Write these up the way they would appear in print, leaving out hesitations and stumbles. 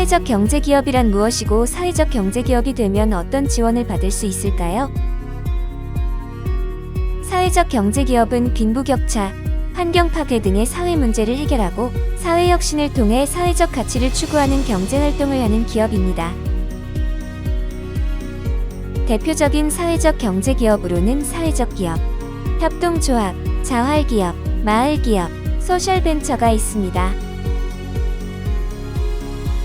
사회적 경제기업이란 무엇이고 사회적 경제기업이 되면 어떤 지원을 받을 수 있을까요? 사회적 경제기업은 빈부격차, 환경 파괴 등의 사회 문제를 해결하고 사회 혁신을 통해 사회적 가치를 추구하는 경제활동을 하는 기업입니다. 대표적인 사회적 경제기업으로는 사회적 기업, 협동조합, 자활기업, 마을기업, 소셜벤처가 있습니다.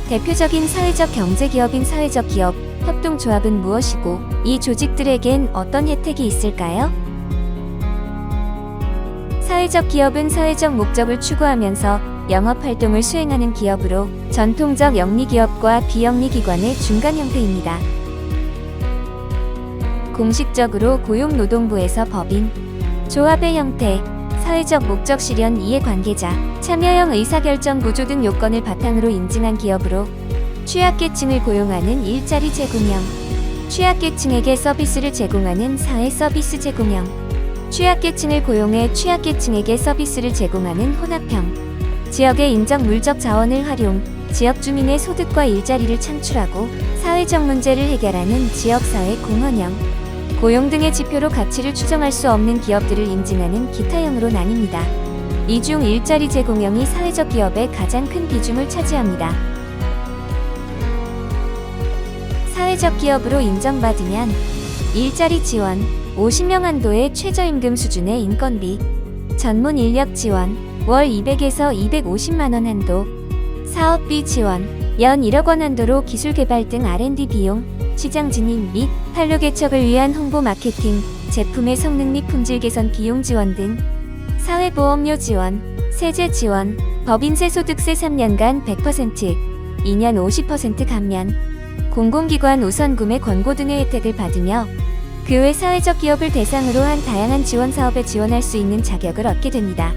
대표적인 사회적 경제기업인 사회적 기업, 협동조합은 무엇이고 이 조직들에겐 어떤 혜택이 있을까요? 사회적 기업은 사회적 목적을 추구하면서 영업활동을 수행하는 기업으로 전통적 영리기업과 비영리기관의 중간 형태입니다. 공식적으로 고용노동부에서 법인, 조합의 형태, 사회적 목적 실현 이해관계자, 참여형 의사결정 구조 등 요건을 바탕으로 인증한 기업으로 취약계층을 고용하는 일자리 제공형, 취약계층에게 서비스를 제공하는 사회 서비스 제공형, 취약계층을 고용해 취약계층에게 서비스를 제공하는 혼합형, 지역의 인적 물적 자원을 활용, 지역 주민의 소득과 일자리를 창출하고 사회적 문제를 해결하는 지역사회 공헌형, 고용 등의 지표로 가치를 추정할 수 없는 기업들을 인증하는 기타형으로 나뉩니다. 이 중 일자리 제공형이 사회적 기업의 가장 큰 비중을 차지합니다. 사회적 기업으로 인정받으면 일자리 지원, 50명 한도의 최저임금 수준의 인건비, 전문 인력 지원, 월 200에서 250만원 한도, 사업비 지원, 연 1억 원 한도로 기술개발 등 R&D 비용, 시장 진입 및 판로 개척을 위한 홍보 마케팅, 제품의 성능 및 품질 개선 비용 지원 등, 사회보험료 지원, 세제 지원, 법인세 소득세 3년간 100%, 2년 50% 감면, 공공기관 우선 구매 권고 등의 혜택을 받으며 그 외 사회적 기업을 대상으로 한 다양한 지원 사업에 지원할 수 있는 자격을 얻게 됩니다.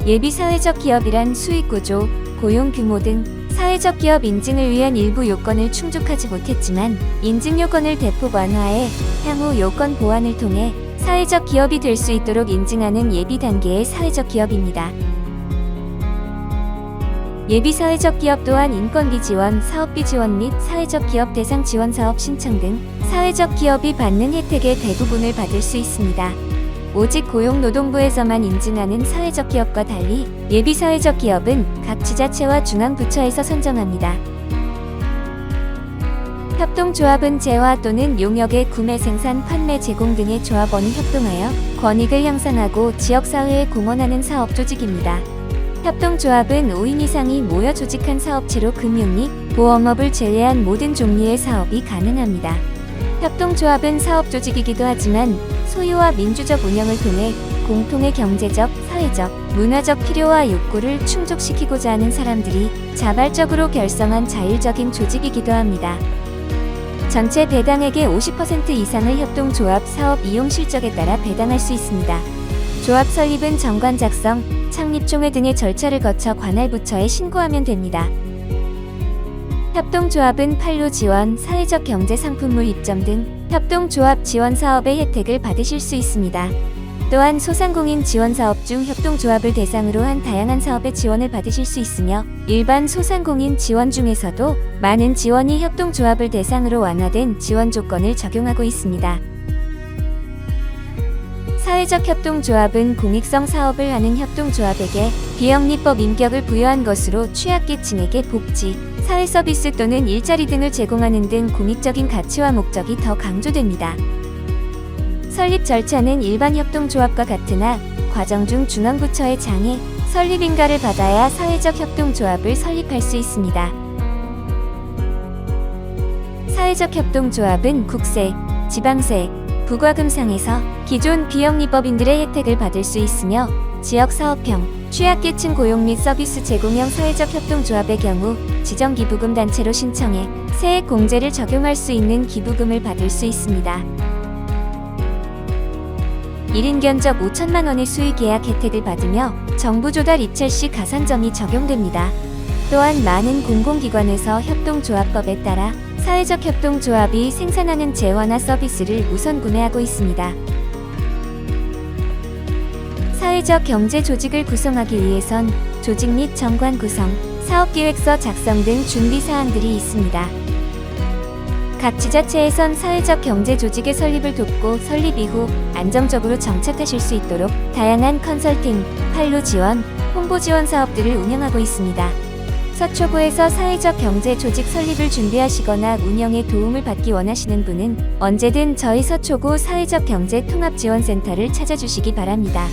예비 사회적 기업이란 수익구조, 고용 규모 등 사회적 기업 인증을 위한 일부 요건을 충족하지 못했지만 인증 요건을 대폭 완화해 향후 요건 보완을 통해 사회적 기업이 될 수 있도록 인증하는 예비 단계의 사회적 기업입니다. 예비 사회적 기업 또한 인건비 지원, 사업비 지원 및 사회적 기업 대상 지원 사업 신청 등 사회적 기업이 받는 혜택의 대부분을 받을 수 있습니다. 오직 고용노동부에서만 인증하는 사회적 기업과 달리 예비 사회적 기업은 각 지자체와 중앙부처에서 선정합니다. 협동조합은 재화 또는 용역의 구매, 생산, 판매, 제공 등의 조합원이 협동하여 권익을 향상하고 지역사회에 공헌하는 사업 조직입니다. 협동조합은 5인 이상이 모여 조직한 사업체로 금융 및 보험업을 제외한 모든 종류의 사업이 가능합니다. 협동조합은 사업 조직이기도 하지만 소유와 민주적 운영을 통해 공통의 경제적, 사회적, 문화적 필요와 욕구를 충족시키고자 하는 사람들이 자발적으로 결성한 자율적인 조직이기도 합니다. 전체 배당액의 50% 이상을 협동조합 사업 이용 실적에 따라 배당할 수 있습니다. 조합 설립은 정관 작성, 창립총회 등의 절차를 거쳐 관할 부처에 신고하면 됩니다. 협동조합은 판로 지원, 사회적 경제 상품물 입점 등 협동조합 지원 사업의 혜택을 받으실 수 있습니다. 또한 소상공인 지원 사업 중 협동조합을 대상으로 한 다양한 사업의 지원을 받으실 수 있으며 일반 소상공인 지원 중에서도 많은 지원이 협동조합을 대상으로 완화된 지원 조건을 적용하고 있습니다. 사회적 협동조합은 공익성 사업을 하는 협동조합에게 비영리법 인격을 부여한 것으로 취약계층에게 복지, 사회 서비스 또는 일자리 등을 제공하는 등 공익적인 가치와 목적이 더 강조됩니다. 설립 절차는 일반 협동조합과 같으나 과정 중 중앙부처의 장애, 설립 인가를 받아야 사회적 협동조합을 설립할 수 있습니다. 사회적 협동조합은 국세, 지방세, 부과금상에서 기존 비영리법인들의 혜택을 받을 수 있으며 지역사업형, 취약계층 고용 및 서비스 제공형 사회적 협동조합의 경우 지정기부금 단체로 신청해 세액 공제를 적용할 수 있는 기부금을 받을 수 있습니다. 1인 견적 5천만 원의 수익계약 혜택을 받으며 정부 조달 입찰 시 가산점이 적용됩니다. 또한 많은 공공기관에서 협동조합법에 따라 사회적 협동조합이 생산하는 재화나 서비스를 우선 구매하고 있습니다. 사회적 경제 조직을 구성하기 위해선 조직 및 정관 구성, 사업기획서 작성 등 준비 사항들이 있습니다. 각 지자체에선 사회적 경제 조직의 설립을 돕고 설립 이후 안정적으로 정착하실 수 있도록 다양한 컨설팅, 판로 지원, 홍보 지원 사업들을 운영하고 있습니다. 서초구에서 사회적 경제 조직 설립을 준비하시거나 운영에 도움을 받기 원하시는 분은 언제든 저희 서초구 사회적 경제 통합지원센터를 찾아주시기 바랍니다.